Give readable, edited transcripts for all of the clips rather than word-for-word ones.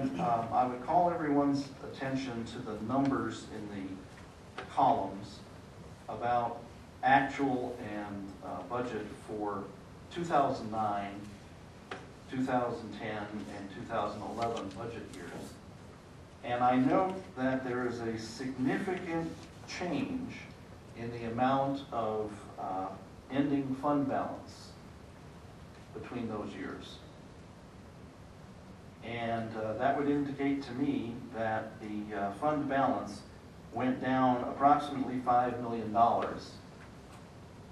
And I would call everyone's attention to the numbers in the columns about actual and budget for 2009, 2010, and 2011 budget years. And I note that there is a significant change in the amount of ending fund balance between those years. And that would indicate to me that the fund balance went down approximately $5 million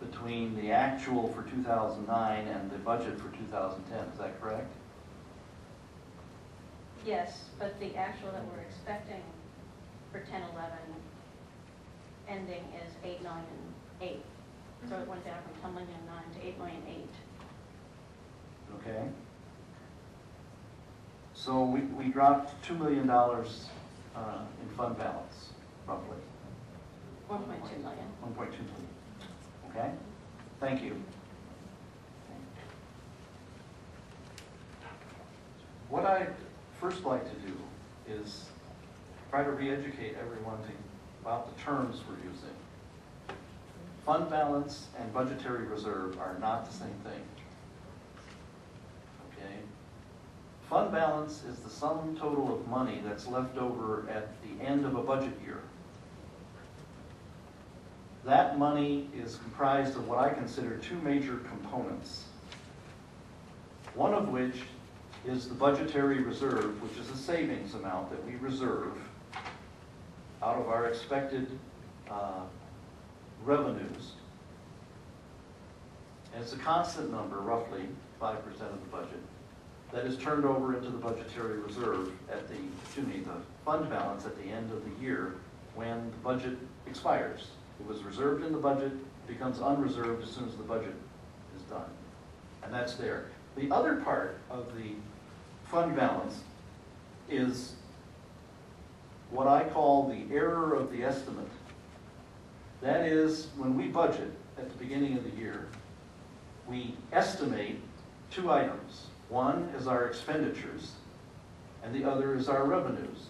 between the actual for 2009 and the budget for 2010. Is that correct? Yes, but the actual that we're expecting for 10-11 ending is 8,000,008. So it went down from 10,000,009 to 8,000,008. Okay. So we dropped $2 million in fund balance, roughly. 1.2 million. 1.2 million. Okay? Thank you. What I'd first like to do is try to re-educate everyone about the terms we're using. Fund balance and budgetary reserve are not the same thing. Okay? Fund balance is the sum total of money that's left over at the end of a budget year. That money is comprised of what I consider two major components. One of which is the budgetary reserve, which is a savings amount that we reserve out of our expected revenues. And it's a constant number, roughly 5% of the budget, that is turned over into the budgetary reserve at the fund balance at the end of the year when the budget expires. It was reserved in the budget, becomes unreserved as soon as the budget is done. And that's there. The other part of the fund balance is what I call the error of the estimate. That is, when we budget at the beginning of the year, we estimate two items. One is our expenditures, and the other is our revenues.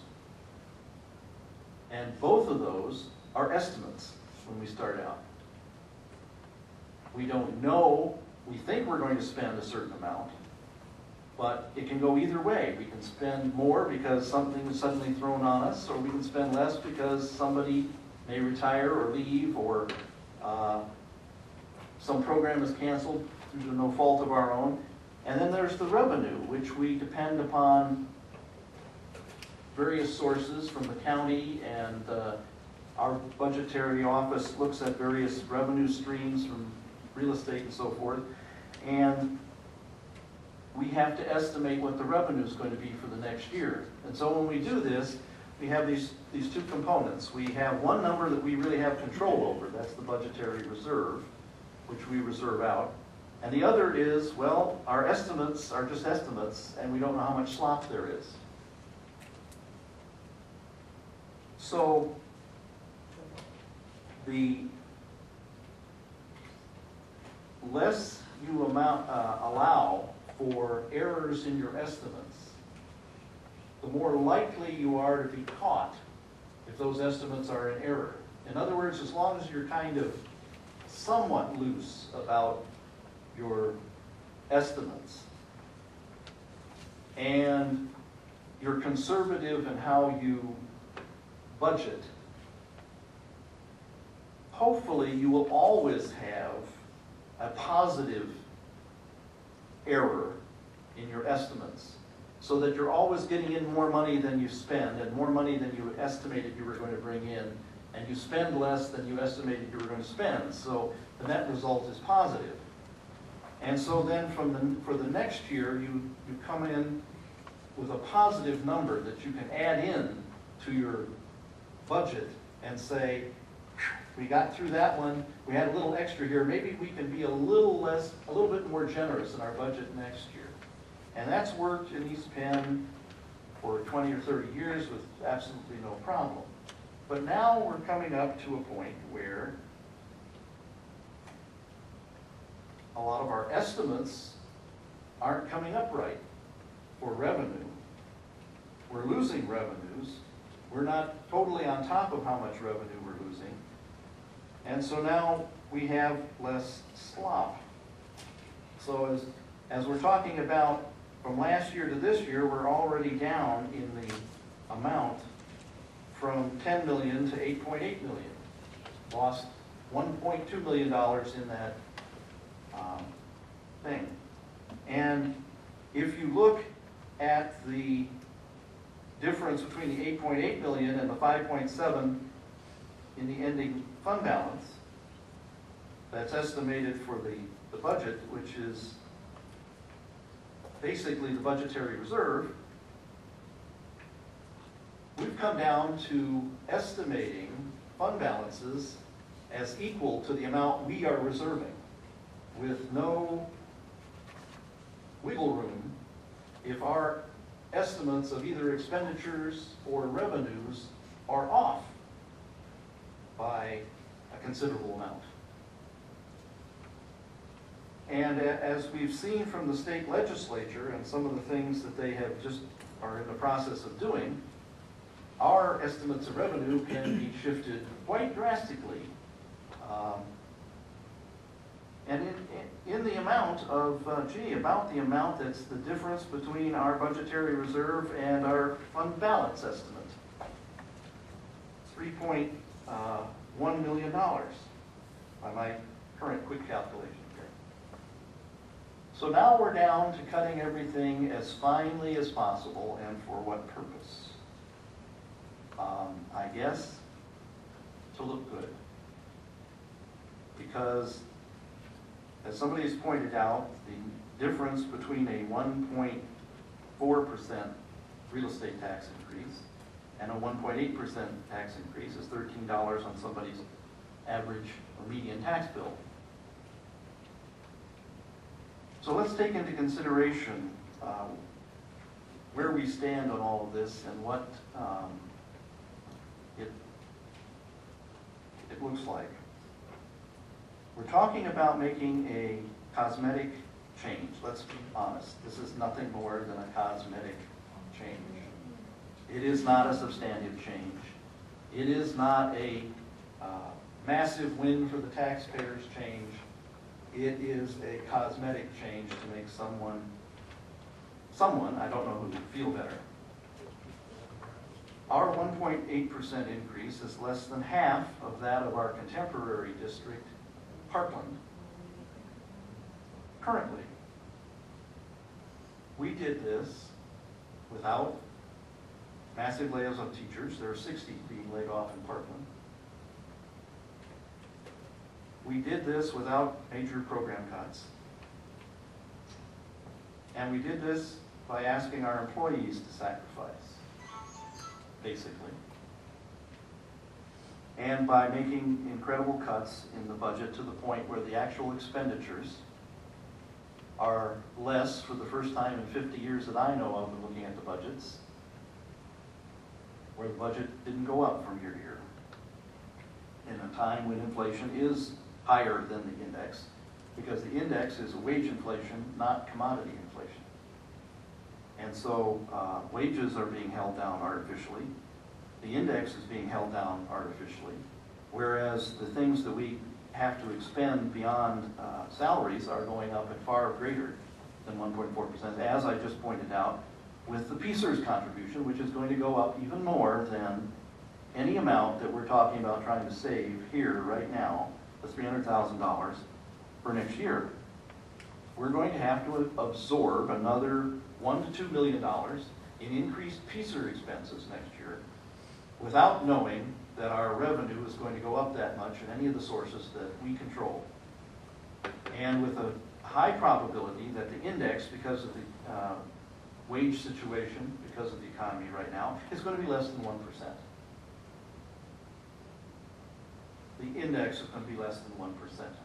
And both of those are estimates when we start out. We don't know, we think we're going to spend a certain amount, but it can go either way. We can spend more because something is suddenly thrown on us, or we can spend less because somebody may retire or leave, or some program is canceled due to no fault of our own. And then there's the revenue, which we depend upon various sources from the county, and our budgetary office looks at various revenue streams from real estate and so forth. And we have to estimate what the revenue is going to be for the next year. And so when we do this, we have these two components. We have one number that we really have control over. That's the budgetary reserve, which we reserve out. And the other is, well, our estimates are just estimates, and we don't know how much slop there is. So the less you allow for errors in your estimates, the more likely you are to be caught if those estimates are in error. In other words, as long as you're kind of somewhat loose about your estimates and you're conservative in how you budget, hopefully you will always have a positive error in your estimates, so that you're always getting in more money than you spend, and more money than you estimated you were going to bring in, and you spend less than you estimated you were going to spend. So the net result is positive. And so then for the next year, you come in with a positive number that you can add in to your budget and say, we got through that one, we had a little extra here, maybe we can be a little bit more generous in our budget next year. And that's worked in East Penn for 20 or 30 years with absolutely no problem. But now we're coming up to a point where a lot of our estimates aren't coming up right for revenue. we're losing revenues. We're not totally on top of how much revenue we're losing. And so now we have less slop. So as we're talking about from last year to this year, we're already down in the amount from 10 million to 8.8 million. Lost $1.2 million in that thing. And if you look at the difference between the 8.8 million and the 5.7 in the ending fund balance, that's estimated for the budget, which is basically the budgetary reserve, we've come down to estimating fund balances as equal to the amount we are reserving, with no wiggle room if our estimates of either expenditures or revenues are off by a considerable amount. And as we've seen from the state legislature and some of the things that they have just are in the process of doing, our estimates of revenue can be shifted quite drastically. And in the amount of, about the amount that's the difference between our budgetary reserve and our fund balance estimate. $3.1 million by my current quick calculation here. So now we're down to cutting everything as finely as possible, and for what purpose? I guess to look good. Because, as somebody has pointed out, the difference between a 1.4% real estate tax increase and a 1.8% tax increase is $13 on somebody's average or median tax bill. So let's take into consideration where we stand on all of this and what it looks like. We're talking about making a cosmetic change. Let's be honest. This is nothing more than a cosmetic change. It is not a substantive change. It is not a massive win for the taxpayers change. It is a cosmetic change to make someone, I don't know who, feel better. Our 1.8% increase is less than half of that of our contemporary district, Parkland. Currently, we did this without massive layoffs of teachers. There are 60 being laid off in Parkland. We did this without major program cuts. And we did this by asking our employees to sacrifice, basically. And by making incredible cuts in the budget to the point where the actual expenditures are less for the first time in 50 years that I know of in looking at the budgets, where the budget didn't go up from year to year. In a time when inflation is higher than the index, because the index is wage inflation, not commodity inflation. And so wages are being held down artificially. The index is being held down artificially, whereas the things that we have to expend beyond salaries are going up at far greater than 1.4%, as I just pointed out, with the PSERS contribution, which is going to go up even more than any amount that we're talking about trying to save here right now, the $300,000 for next year. We're going to have to absorb another $1 to $2 million in increased PSER expenses next year without knowing that our revenue is going to go up that much in any of the sources that we control. And with a high probability that the index, because of the wage situation, because of the economy right now, is going to be less than 1%. The index is going to be less than 1%.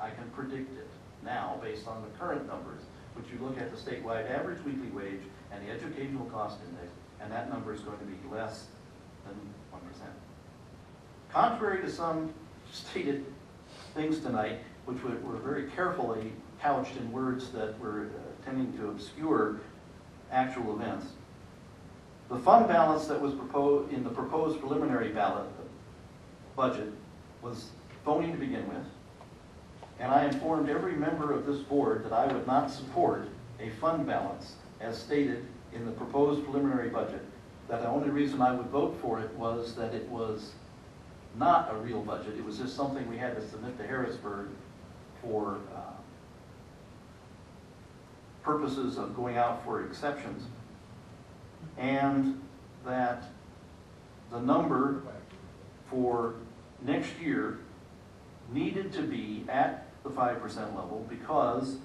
I can predict it now based on the current numbers, which you look at the statewide average weekly wage and the educational cost index, and that number is going to be less than 1%. Contrary to some stated things tonight, which were very carefully couched in words that were tending to obscure actual events, The fund balance that was proposed in the proposed preliminary budget was phony to begin with. And I informed every member of this board that I would not support a fund balance as stated in the proposed preliminary budget. That the only reason I would vote for it was that it was not a real budget. It was just something we had to submit to Harrisburg for purposes of going out for exceptions. And that the number for next year needed to be at the 5% level because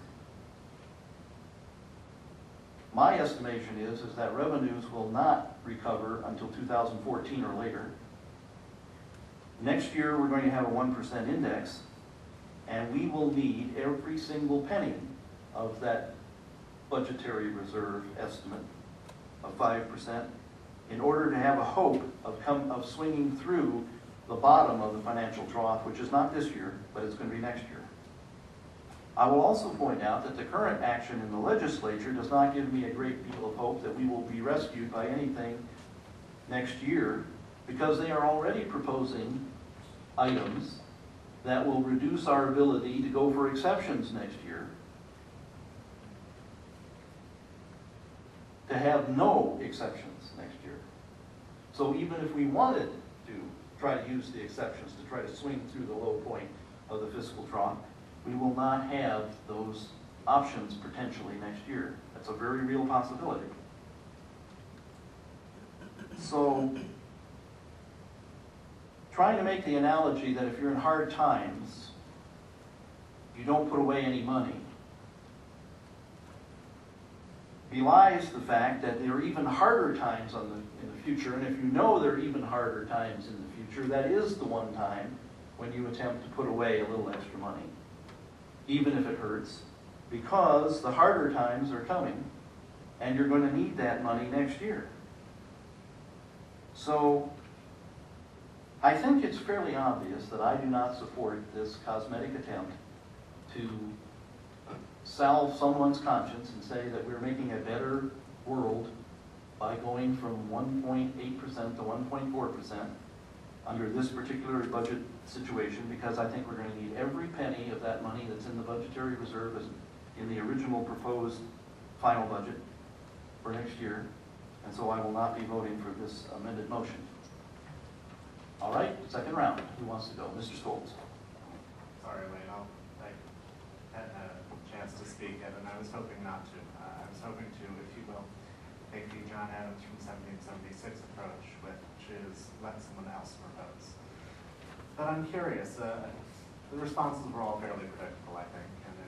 my estimation is that revenues will not recover until 2014 or later. Next year, we're going to have a 1% index, and we will need every single penny of that budgetary reserve estimate of 5% in order to have a hope of swinging through the bottom of the financial trough, which is not this year, but it's going to be next year. I will also point out that the current action in the legislature does not give me a great deal of hope that we will be rescued by anything next year, because they are already proposing items that will reduce our ability to go for exceptions next year, to have no exceptions next year. So even if we wanted to try to use the exceptions to try to swing through the low point of the fiscal trough, we will not have those options potentially next year. That's a very real possibility. So, trying to make the analogy that if you're in hard times, you don't put away any money, belies the fact that there are even harder times in the future, and if you know there are even harder times in the future, that is the one time when you attempt to put away a little extra money, even if it hurts, because the harder times are coming, and you're going to need that money next year. So, I think it's fairly obvious that I do not support this cosmetic attempt to salve someone's conscience and say that we're making a better world by going from 1.8% to 1.4% under this particular budget situation, because I think we're going to need every penny of that money that's in the budgetary reserve as in the original proposed final budget for next year, and so I will not be voting for this amended motion. All right, second round. Who wants to go? Mr. Scholes. Sorry, Elaine, I hadn't had a chance to speak yet, and I was hoping not to. I was hoping to, if you will, take the John Adams from 1776 approach, which is let someone else propose. But I'm curious, the responses were all fairly predictable, I think, and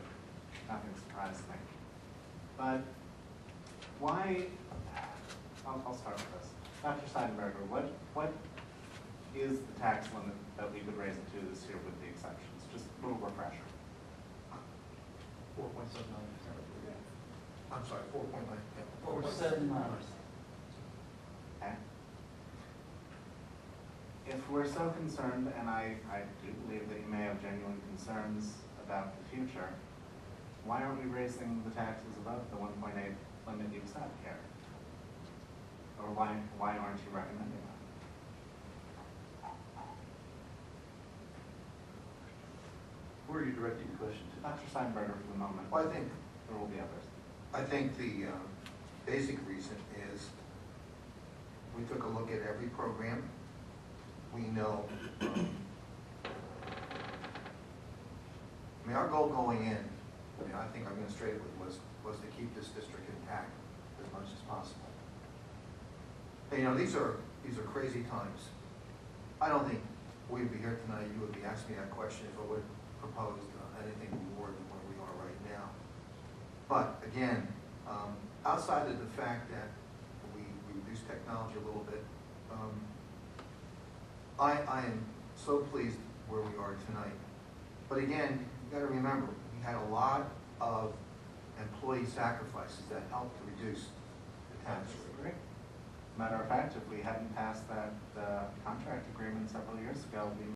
nothing surprised me. But why, I'll start with this. Dr. Seidenberger, what is the tax limit that we could raise it to this year with the exceptions? Just a little refresher. 4.79%. I'm sorry, 4.9. 4.79. Okay. If we're so concerned, and I do believe that you may have genuine concerns about the future, why aren't we raising the taxes above the 1.8 limit you've set here? Or why aren't you recommending that? Who are you directing the question to? Dr. Steinberger for the moment. Well, I think There will be others. the basic reason is we took a look at every program. We know, our goal going in, I think administratively was to keep this district intact as much as possible. And, these are crazy times. I don't think we'd be here tonight, you would be asking me that question if I would have proposed anything more than where we are right now. But again, outside of the fact that we reduced technology a little bit, I am so pleased where we are tonight. But again, you got to remember, we had a lot of employee sacrifices that helped to reduce the tax rate. Great. Matter of fact, if we hadn't passed that contract agreement several years ago, we